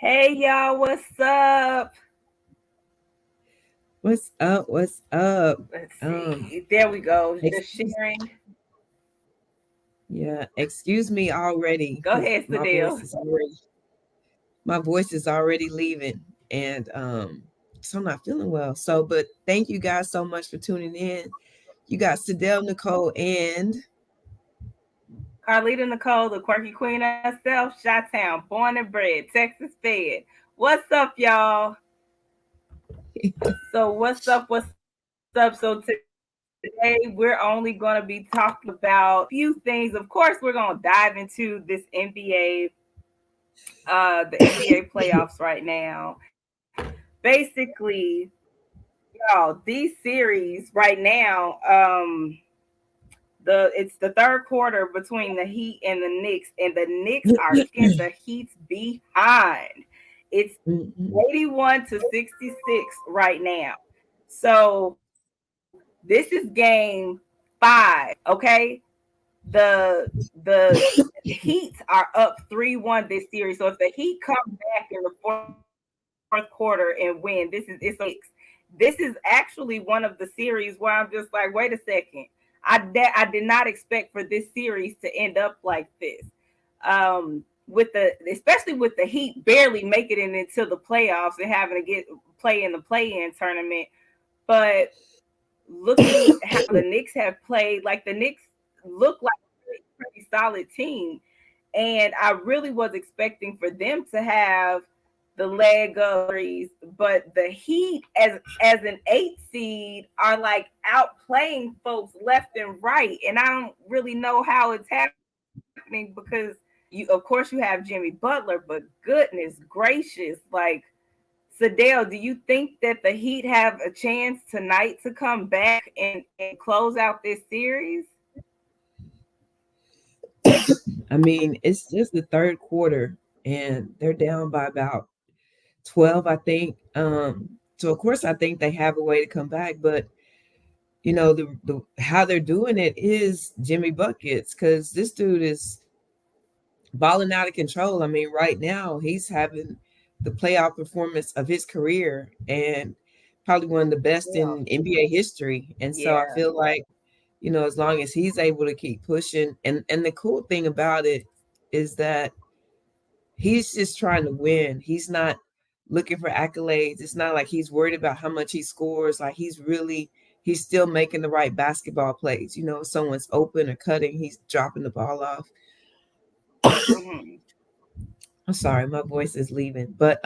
Hey y'all, what's up? What's up? What's up? Let's Um, see. There we go. Just excuse, sharing. yeah, excuse me already Go because ahead, Sadil. my voice is already leaving, and so I'm not feeling well. So, but thank you guys so much for tuning in. You got Sadell, Nicole, and Carlita Nicole, the quirky queen herself, Chi-Town, born and bred, Texas fed. What's up, y'all? So what's up? So today we're only going to be talking about a few things. Of course, we're going to dive into this NBA, the NBA playoffs right now. Basically, y'all, these series right now, it's the third quarter between the Heat and the Knicks, and the Knicks are kicking the Heat's behind. It's Mhm. 81-66 right now. So this is game 5. Okay, the Heat are up 3-1 this series. So if the Heat come back in the fourth quarter and win, it's a this is actually one of the series where I'm just like, wait a second. I did not expect for this series to end up like this. With the especially with the Heat barely making it into the playoffs and having to get play in the play-in tournament, but looking how the Knicks have played, like the Knicks look like a pretty solid team, and I really was expecting for them to have the leg up series, but the Heat as an 8 seed are like outplaying folks left and right, and I don't really know how it's happening because you of course you have Jimmy Butler, but goodness gracious, like Sadell, do you think that the Heat have a chance tonight to come back and close out this series? I mean, it's just the third quarter, and they're down by about 12, I think. So of course, I think they have a way to come back, but the how they're doing it is Jimmy buckets because this dude is balling out of control. I mean, right now he's having the playoff performance of his career and probably one of the best Yeah. in NBA history. And so I Yeah. feel like, as long as he's able to keep pushing, and the cool thing about it is that he's just trying to win. He's not looking for accolades. It's not like he's worried about how much he scores. Like he's still making the right basketball plays. If someone's open or cutting, he's dropping the ball off. Hmm. I'm sorry, my voice is leaving. But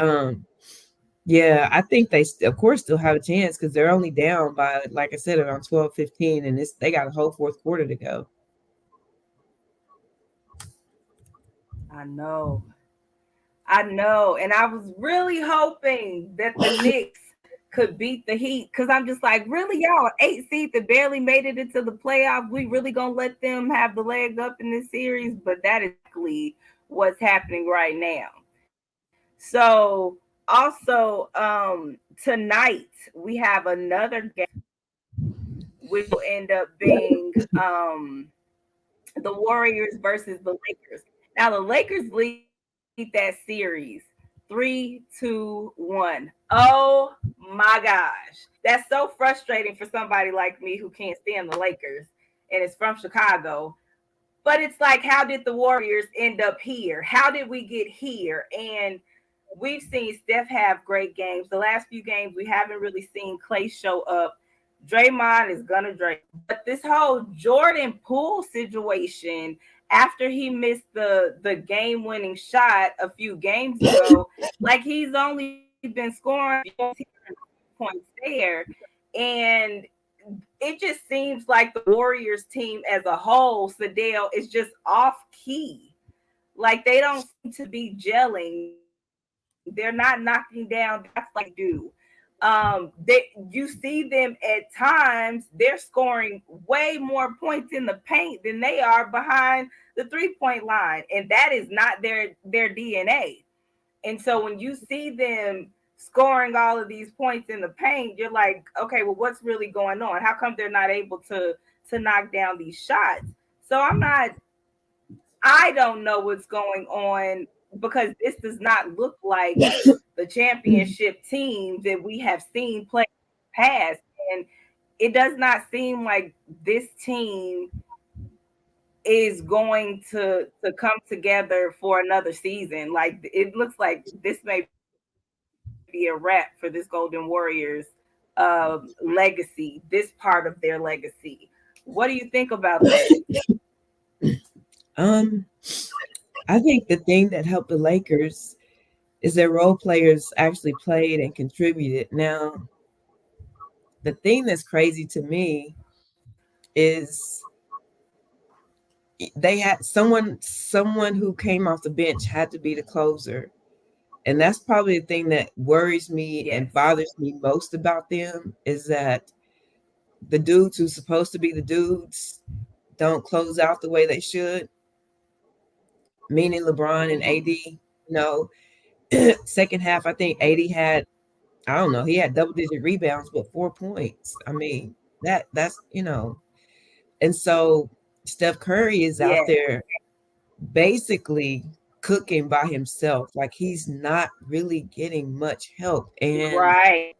yeah, I think they of course still have a chance because they're only down by, like I said, around 12-15, and they got a whole fourth quarter to go. I know. I know. And I was really hoping that the Knicks could beat the Heat because I'm just like, really, y'all, 8 seed that barely made it into the playoffs. We really gonna let them have the leg up in this series, but that is exactly what's happening right now. So also tonight we have another game which will end up being the Warriors versus the Lakers. Now the Lakers lead that series 3-2-1. Oh my gosh. That's so frustrating for somebody like me who can't stand the Lakers and is from Chicago. But it's like, how did the Warriors end up here? How did we get here? And we've seen Steph have great games. The last few games, we haven't really seen Clay show up. Draymond is gonna Draymond. But this whole Jordan Poole situation, after he missed the game winning shot a few games ago, like he's only been scoring points there, and it just seems like the Warriors team as a whole, Sadell, is just off key. Like they don't seem to be gelling. They're not knocking down shots like they do. You see them at times, they're scoring way more points in the paint than they are behind the 3-point line, and that is not their DNA. And so when you see them scoring all of these points in the paint, you're like, okay, well, what's really going on? How come they're not able to knock down these shots? So I don't know what's going on because this does not look like the championship team that we have seen play past. And it does not seem like this team is going to come together for another season. Like it looks like this may be a wrap for this Golden Warriors legacy, this part of their legacy. What do you think about that? Um, I think the thing that helped the Lakers is their role players actually played and contributed. Now, the thing that's crazy to me is they had someone who came off the bench had to be the closer. And that's probably the thing that worries me and Yes. bothers me most about them is that the dudes who's supposed to be the dudes don't close out the way they should, meaning LeBron and Hmm. AD. You know, second half, I think AD had, I don't know, he had double digit rebounds, but 4 points. I mean, that's, and so Steph Curry is out Yes. there basically cooking by himself. Like he's not really getting much help. And Right.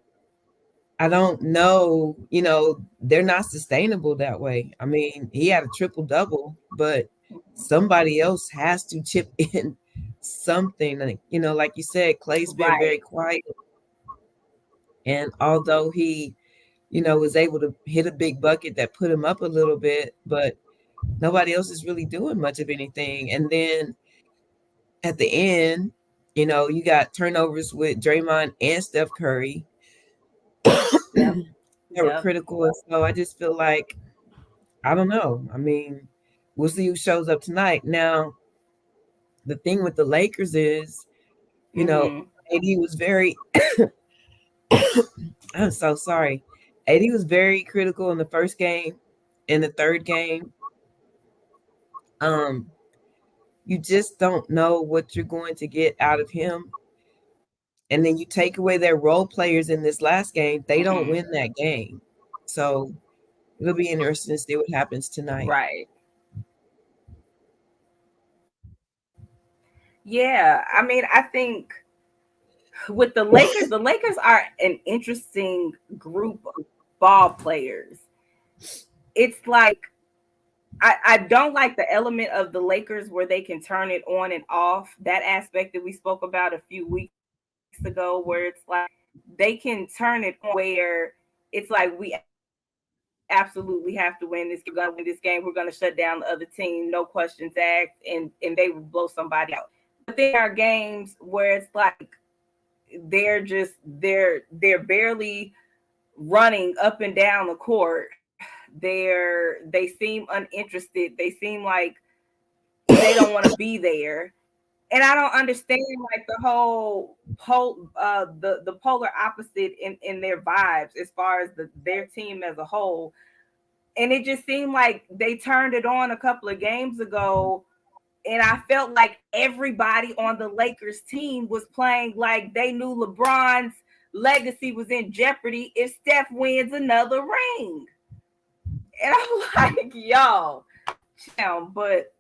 I don't know, they're not sustainable that way. I mean, he had a triple double, but somebody else has to chip in something. Like, like you said, Clay's been Right. very quiet. And although he, was able to hit a big bucket that put him up a little bit, but nobody else is really doing much of anything. And then at the end, you got turnovers with Draymond and Steph Curry Yep. that were Yep. critical. And so I just feel like, I don't know. I mean, we'll see who shows up tonight. Now, the thing with the Lakers is, you know, Hmm. AD was very, I'm so sorry. AD was very critical in the first game. In the third game, um, you just don't know what you're going to get out of him. And then you take away their role players in this last game, they don't Hmm. win that game. So it'll be interesting to see what happens tonight. Right. Yeah. I mean, I think with the Lakers are an interesting group of ball players. It's like I don't like the element of the Lakers where they can turn it on and off. That aspect that we spoke about a few weeks ago, where it's like they can turn it on where it's like we absolutely have to win this game. We're gonna win this game. We're gonna shut down the other team, no questions asked, and they will blow somebody out. But then there are games where it's like they're barely running up and down the court. They seem uninterested. They seem like they don't want to be there. And I don't understand like the whole the polar opposite in their vibes as far as their team as a whole. And it just seemed like they turned it on a couple of games ago, and I felt like everybody on the Lakers team was playing like they knew LeBron's legacy was in jeopardy if Steph wins another ring. And I'm like, y'all, chill. But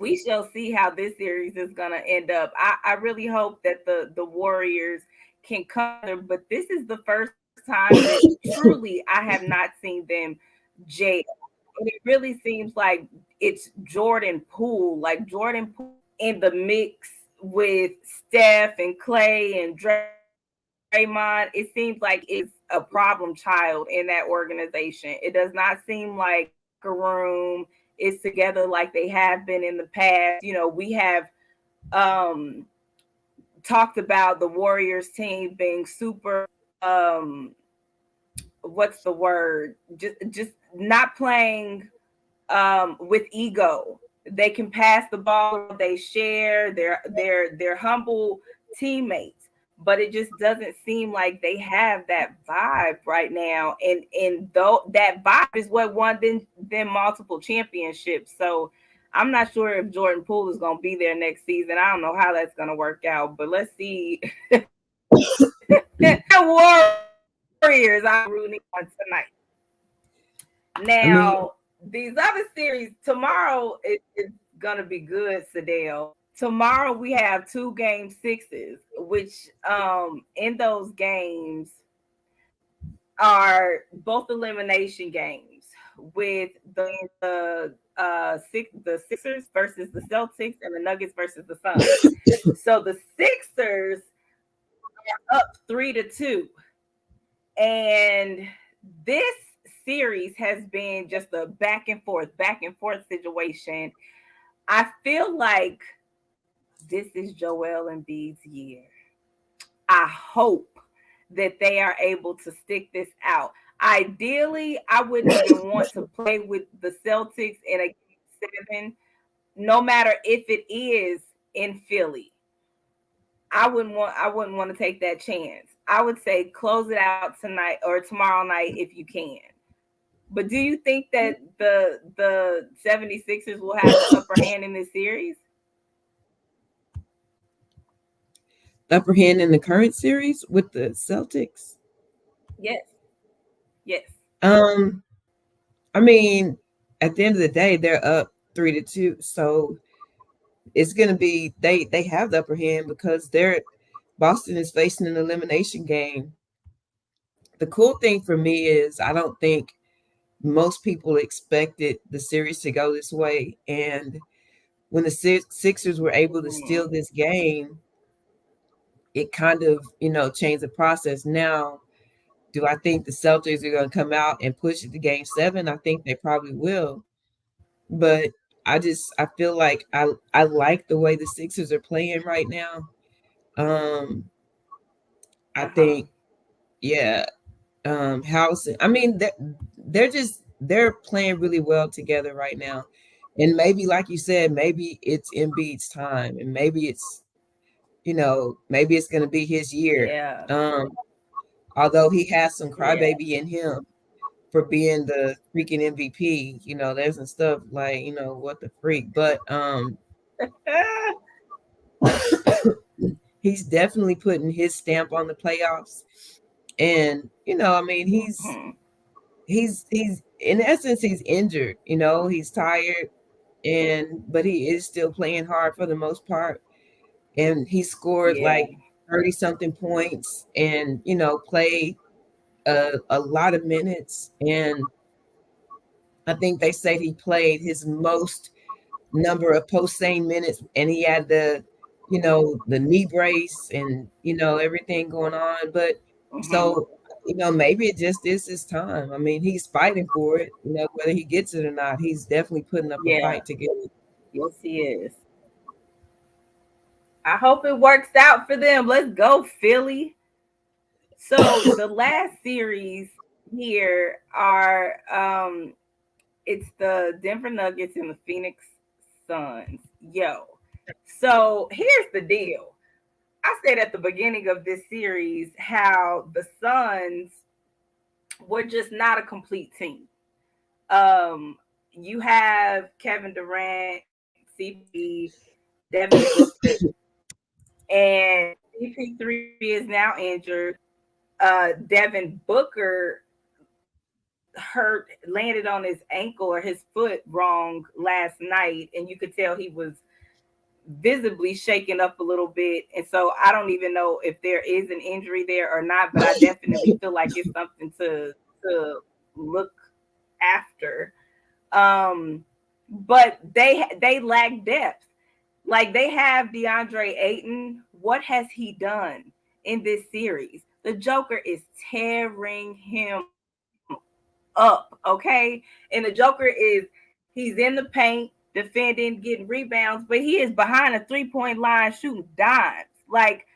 we shall see how this series is going to end up. I really hope that the Warriors can cover, but this is the first time that truly I have not seen them jail. And it really seems like it's Jordan Poole, like Jordan Poole in the mix with Steph and Clay and Draymond. It seems like it's a problem child in that organization. It does not seem like the locker room is together like they have been in the past. We have um talked about the Warriors team being super what's the word? Just not playing with ego. They can pass the ball, they share, they're humble teammates. But it just doesn't seem like they have that vibe right now. And though that vibe is what won them multiple championships. So I'm not sure if Jordan Poole is gonna be there next season. I don't know how that's gonna work out, but let's see. Warriors, I'm rooting on tonight. I mean, Now, these other series tomorrow is gonna be good, Sadell. tomorrow we have two game sixes, which in those games are both elimination games with the Sixers versus the Celtics and the Nuggets versus the Suns. So the Sixers up 3-2, and this series has been just a back and forth situation. I feel like this is Joel Embiid's year. I hope that they are able to stick this out. Ideally, I wouldn't even want to play with the Celtics in a game 7, no matter if it is in Philly. I wouldn't want to take that chance. I would say close it out tonight or tomorrow night if you can. But do you think that the 76ers will have the upper hand in this series? Upper hand in the current series with the Celtics. Yes. Yes. Um, I mean, at the end of the day, they're up 3-2, so it's gonna be they have the upper hand because they're Boston is facing an elimination game. The cool thing for me is I don't think most people expected the series to go this way, and when the Sixers were able to Mm, steal this game, it kind of changed the process. Now, do I think the Celtics are going to come out and push it to game 7? I think they probably will. But I feel like I like the way the Sixers are playing right now. Um I uh-huh. think, yeah, House, I mean, they're playing really well together right now. And maybe like you said, maybe it's Embiid's time, and maybe it's going to be his year. Yeah. Um although he has some Yeah. crybaby in him for being the freaking MVP. There's some stuff like, what the freak. But he's definitely putting his stamp on the playoffs. And, I mean, Mhm. he's in essence he's injured, he's tired, and but he is still playing hard for the most part. And he scored Yeah. like 30 something points and, played a lot of minutes. And I think they said he played his most number of post-game minutes, and he had the knee brace and everything going on. But Mhm. so maybe it just is his time. I mean, he's fighting for it. Whether he gets it or not, he's definitely putting up a Yeah. fight to get it. Yes, he is. I hope it works out for them. Let's go, Philly. So the last series here are it's the Denver Nuggets and the Phoenix Suns. Yo. So here's the deal. I said at the beginning of this series how the Suns were just not a complete team. Um, you have Kevin Durant, CP3, Devin Booker, and CP3 is now injured. Devin Booker hurt, landed on his ankle or his foot wrong last night, and you could tell he was visibly shaken up a little bit. And so I don't even know if there is an injury there or not, but I definitely feel like it's something to look after. Um, but they lack depth. Like they have DeAndre Ayton. What has he done in this series? The Joker is tearing him up, okay? And the Joker he's in the paint, defending, getting rebounds, but he is behind a 3-point line shooting dimes. Like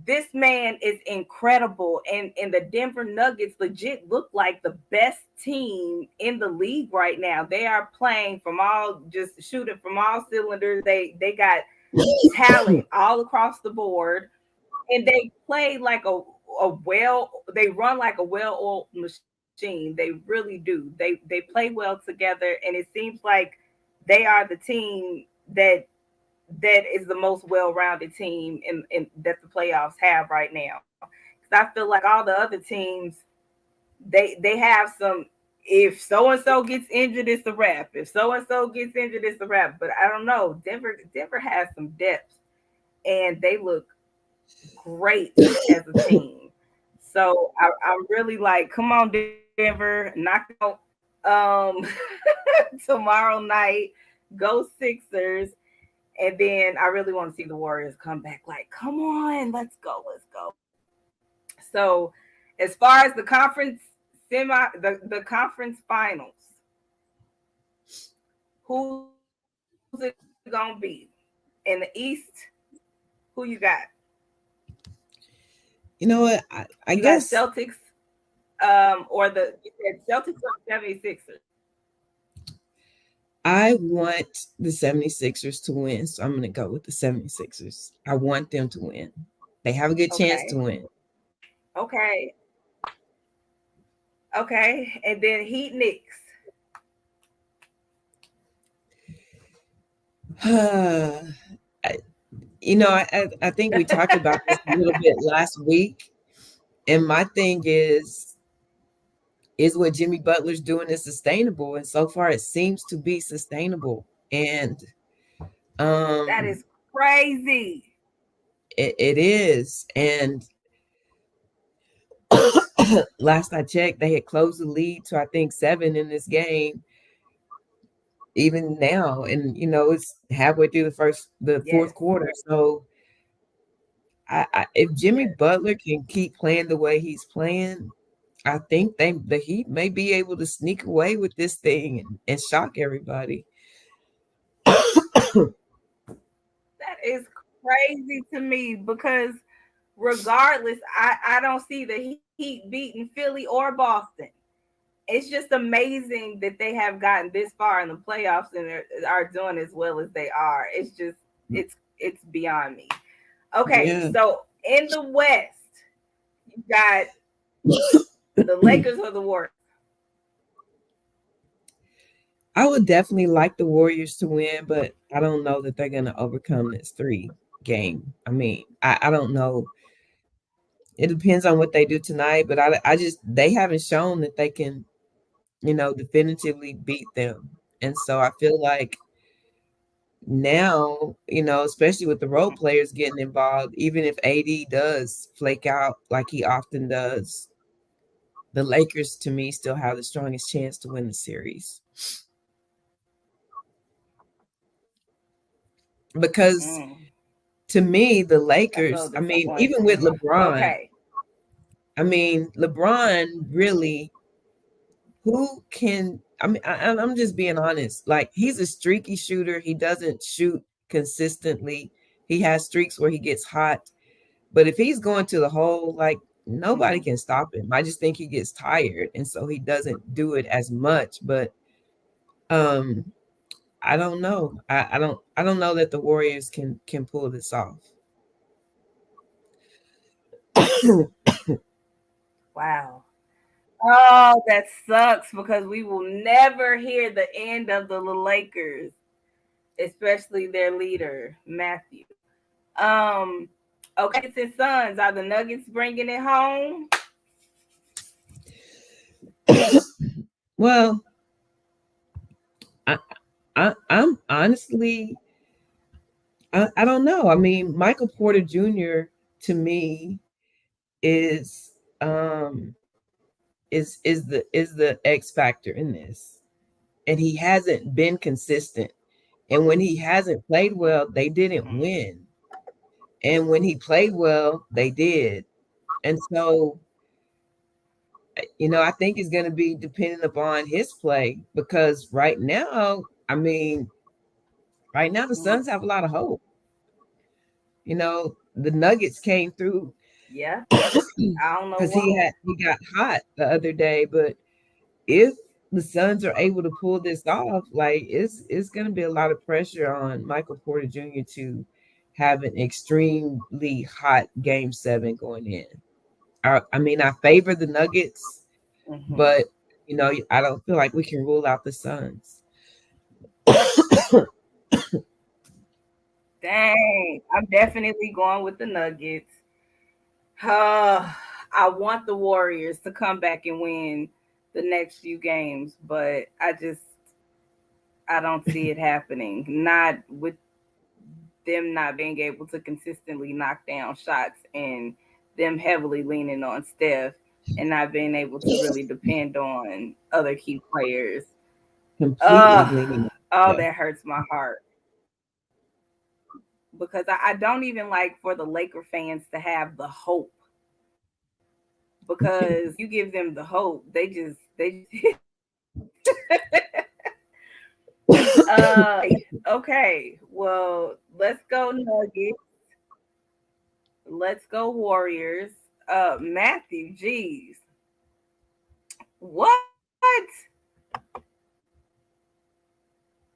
this man is incredible, and the Denver Nuggets legit look like the best team in the league right now. They are playing from all just shooting from all cylinders. They got talent all across the board, and they play like they run like a well-oiled machine. They really do. They play well together, and it seems like they are the team that is the most well-rounded team in that the playoffs have right now. Because I feel like all the other teams, they have some. if so and so gets injured, it's a wrap. If so and so gets injured, it's a wrap. But I don't know. Denver has some depth, and they look great as a team. So I'm really like, come on, Denver, knock them out tomorrow night. Go Sixers. And then I really want to see the Warriors come back. Like, come on, let's go, let's go. So, as far as the conference the conference finals, who's it gonna be in the East? Who you got? You know what? You got I Celtics, guess or the you said Celtics or 76ers. I want the 76ers to win, so I'm going to go with the 76ers. I want them to win. They have a good chance to Okay, win. okay, okay, and then Heat Knicks. I, I think we talked about this a little bit last week, and my thing is what Jimmy Butler's doing is sustainable, and so far it seems to be sustainable. And That um is crazy. it is. And last I checked, they had closed the lead to I think 7 in this game, even now. And it's halfway through the Yes, fourth quarter. So if Jimmy yes. Butler can keep playing the way he's playing, I think the Heat may be able to sneak away with this thing and shock everybody. That is crazy to me because regardless, I don't see the Heat beating Philly or Boston. It's just amazing that they have gotten this far in the playoffs and are doing as well as they are. It's beyond me. Okay, Yeah. so in the West, you got the Lakers or the Warriors. I would definitely like the Warriors to win, but I don't know that they're going to overcome this 3 game. I mean, I don't know. It depends on what they do tonight, but I just, they haven't shown that they can, definitively beat them. And so I feel like now, especially with the role players getting involved, even if AD does flake out like he often does, the Lakers to me still have the strongest chance to win the series. Because Mm, to me, the that's a Lakers, little I mean, disappointing even to with me. LeBron, Okay. I mean, LeBron really, who can, I mean, I'm just being honest. Like, he's a streaky shooter. He doesn't shoot consistently. He has streaks where he gets hot. But if he's going to the hole, like, nobody Mhm. can stop him. I just think he gets tired. And so he doesn't do it as much. But um, I don't know. I don't know that the Warriors can pull this off. Wow. Oh, that sucks because we will never hear the end of the Lakers, especially their leader, Matthew. Um, okay, Nuggets and Suns. Are the Nuggets bringing it home? Well, I, I'm honestly, I don't know. I mean, Michael Porter Jr. to me is um is the X factor in this, and he hasn't been consistent. And when he hasn't played well, they didn't Mm, win. And when he played well, they did. And so, I think it's going to be dependent upon his play because I mean, right now the mm. Suns have a lot of hope. The Nuggets came through Yeah, I don't know because what. he got hot the other day. But if the Suns are able to pull this off, like it's going to be a lot of pressure on Michael Porter Jr. to have an extremely hot Game 7 going in. I mean, I favor the Nuggets, Mhm. but I don't feel like we can rule out the Suns. Dang, I'm definitely going with the Nuggets. Uh, I want the Warriors to come back and win the next few games, but I don't see it happening. Not with them not being able to consistently knock down shots and them heavily leaning on Steph and not being able to really depend on other key players. Completely Uh leaning on oh, Steph. that hurts my heart because I don't even like for the Laker fans to have the hope because if you give them the hope, they just okay. Well, let's go Nuggets. Let's go Warriors. Matthew, geez. What?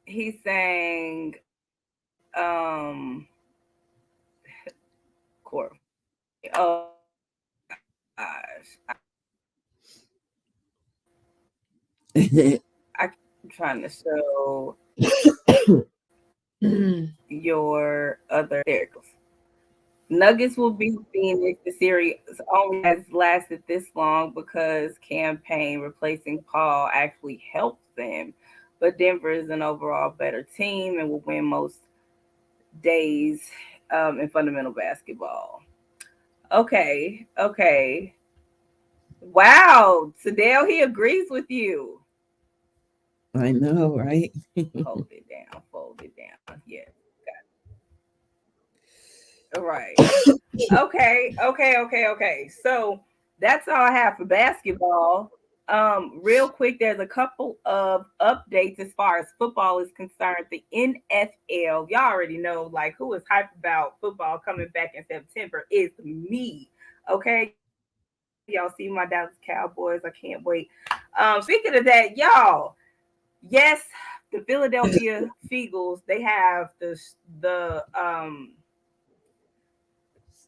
He's saying, Corey. Oh gosh. I'm trying to show your other there it goes. Nuggets will beat Phoenix. The series only has lasted this long because campaign replacing Paul actually helped them. But Denver is an overall better team and will win most days in fundamental basketball. Okay, okay. Wow, Sadell, he agrees with you. I know, right? Hold it down, fold it down. Yes, right. Okay. So that's all I have for basketball. Real quick, there's a couple of updates as far as football is concerned. The NFL, y'all already know, like who is hyped about football coming back in September is me. Okay, y'all see my Dallas Cowboys. I can't wait. Speaking of that, y'all, yes, the Philadelphia Eagles, they have the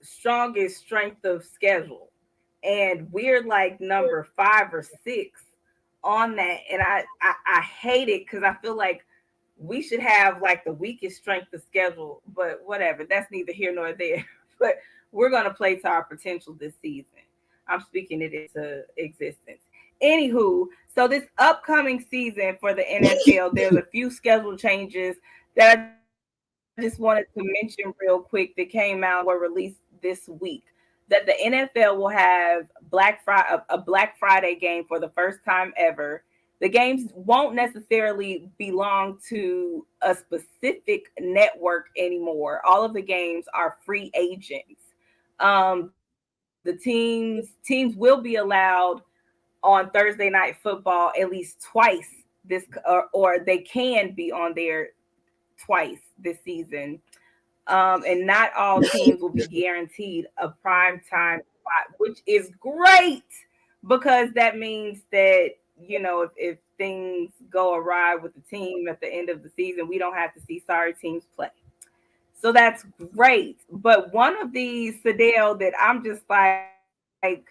strongest strength of schedule. And we're like number 5 or 6 on that. And I hate it because I feel like we should have like the weakest strength of schedule, but whatever. That's neither here nor there. But we're gonna play to our potential this season. I'm speaking it into existence. Anywho, so this upcoming season for the NFL, there's a few schedule changes that I just wanted to mention real quick that came out were released this week. That the NFL will have a Black Friday game for the first time ever. The games won't necessarily belong to a specific network anymore. All of the games are free agents. The teams will be allowed on Thursday night football at least twice this or they can be on there twice this season. And not all teams will be guaranteed a prime time spot, which is great because that means that if things go awry with the team at the end of the season, we don't have to see sorry teams play. So that's great. But one of these, Sadell, that I'm just like,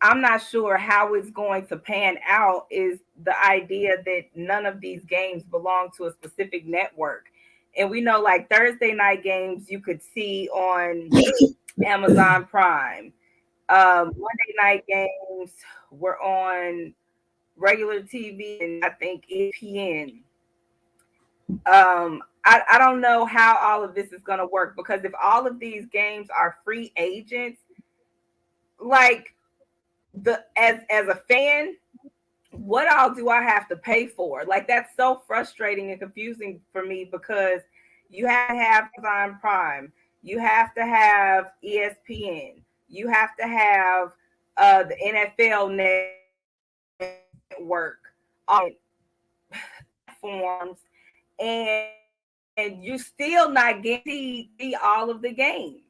I'm not sure how it's going to pan out is the idea that none of these games belong to a specific network. And we know like Thursday night games you could see on Amazon Prime. Monday night games were on regular TV and I think ESPN. I don't know how all of this is going to work because if all of these games are free agents, like the as a fan, what all do I have to pay for? Like that's so frustrating and confusing for me because you have to have Amazon Prime, you have to have ESPN, you have to have the NFL Network on platforms, and you still not guaranteed to see all of the games.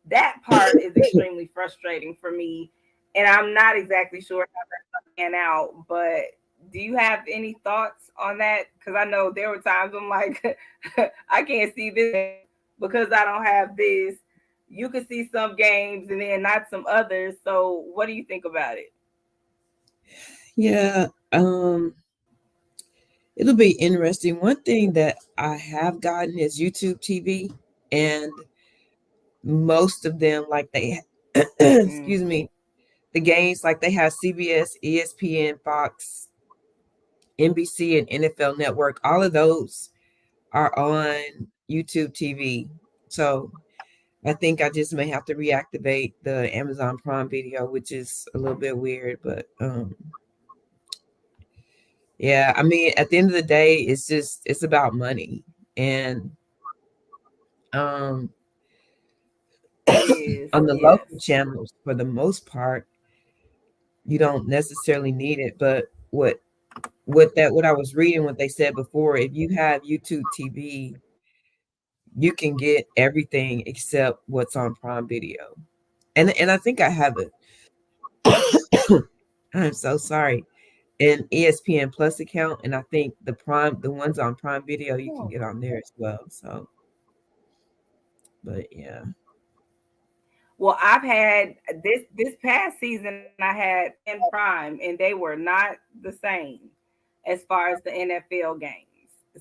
That part is extremely frustrating for me, and I'm not exactly sure how that's going to pan out. But do you have any thoughts on that? Because I know there were times I'm like, I can't see this because I don't have this. You could see some games and then not some others. So, what do you think about it? Yeah, it'll be interesting. One thing that I have gotten is YouTube TV, and most of them, like they, Mm. excuse me, the games like they have CBS, ESPN, Fox, NBC, and NFL Network. All of those are on YouTube TV. So I think I just may have to reactivate the Amazon Prime Video, which is a little bit weird, but yeah, I mean, at the end of the day, it's about money, and um, It is. on the Yes. local channels, for the most part, you don't necessarily need it. But what I was reading, what they said before, if you have YouTube TV, you can get everything except what's on Prime Video, and I think I have it. I'm so sorry. An ESPN Plus account, and I think the ones on Prime Video, you can get on there as well. So, but yeah. Well, I've had this past season. I had in Prime, and they were not the same as far as the NFL games.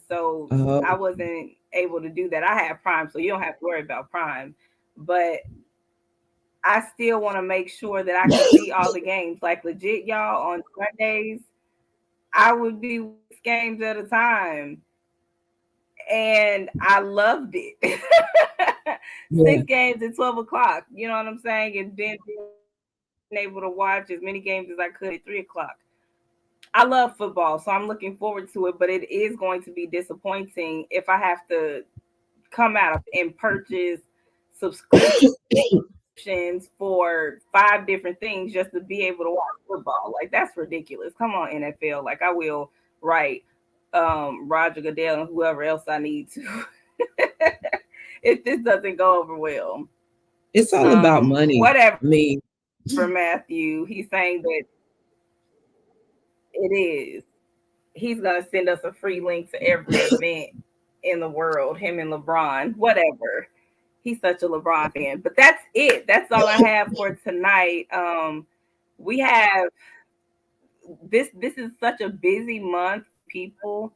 So I Oh, wasn't able to do that. I have Prime, so you don't have to worry about Prime. But I still want to make sure that I can see all the games. Like legit, y'all, on Sundays, I would be with games at a time, and I loved it. yeah. 6 games at 12 o'clock. You know what I'm saying? And then being able to watch as many games as I could at 3 o'clock. I love football, so I'm looking forward to it, but it is going to be disappointing if I have to come out and purchase subscriptions for 5 different things just to be able to watch football. Like that's ridiculous. Come on, NFL. Like I will write Roger Goodell and whoever else I need to if this doesn't go over well. It's all about money. Whatever, I mean, Matthew. He's saying that it is. He's gonna send us a free link to every event in the world. Him and LeBron, whatever. He's such a LeBron fan. But that's it. That's all I have for tonight. We have this is such a busy month for people.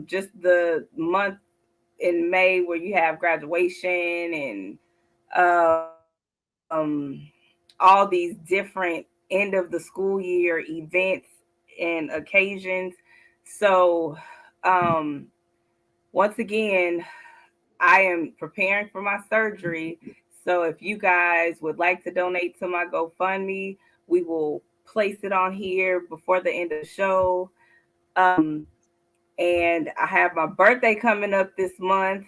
Just the month in May where you have graduation and all these different end of the school year events and occasions. So um once again, I am preparing for my surgery. So if you guys would like to donate to my GoFundMe, we will place it on here before the end of the show. Um, and I have my birthday coming up this month.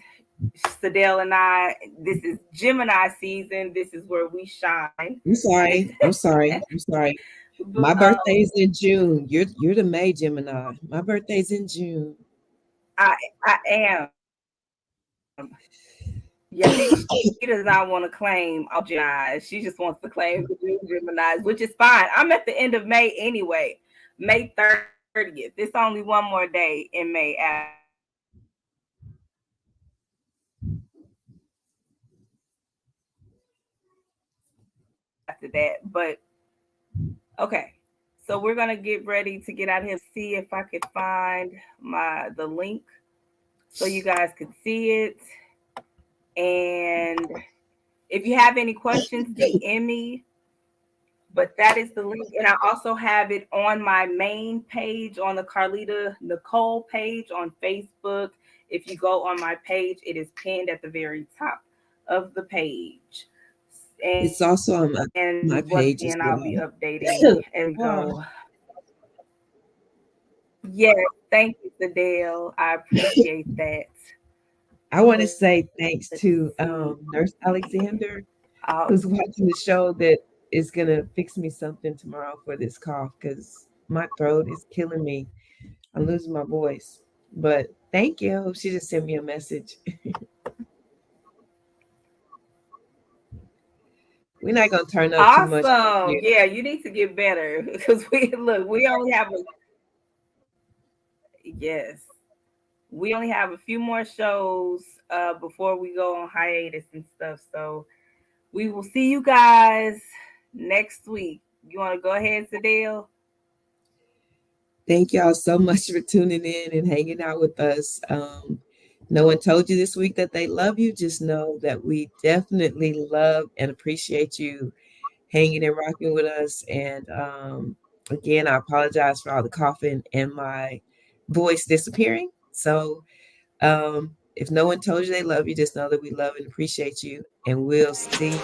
Sadell and I, this is Gemini season. This is where we shine. I'm sorry. I'm sorry. I'm sorry. But My birthday's in June. You're the May Gemini. My birthday's in June. I am. Yeah, she does not want to claim all Geminis. She just wants to claim the new Geminis, which is fine. I'm at the end of May anyway. May 30th. It's only one more day in May after that. But okay. So we're gonna get ready to get out of here. See if I could find the link so you guys could see it. And if you have any questions, DM me. But that is the link. And I also have it on my main page on the Carlita Nicole page on Facebook. If you go on my page, it is pinned at the very top of the page. It's And also once on again, I'll be my page as updating well. as we go. Ah, Yes, thank you, Sadell. I appreciate that. I want to Let's say thanks see. to Nurse Alexander, Uh, who's watching the show, that is gonna fix me something tomorrow for this cough because my throat is killing me. I'm losing my voice. But thank you. She just sent me a message. We're not gonna turn up too much this awesome. year. Yeah, you need to get better because we only have a yes. We only have a few more shows before we go on hiatus and stuff. So we will see you guys next week. You want to go ahead, Sadell? Thank y'all so much for tuning in and hanging out with us. No one told you this week that they love you. Just know that we definitely love and appreciate you. hanging and rocking with us. And again, I apologize for all the coughing and my voice disappearing. So if no one told you they love you, just know that we love and appreciate you. And we'll see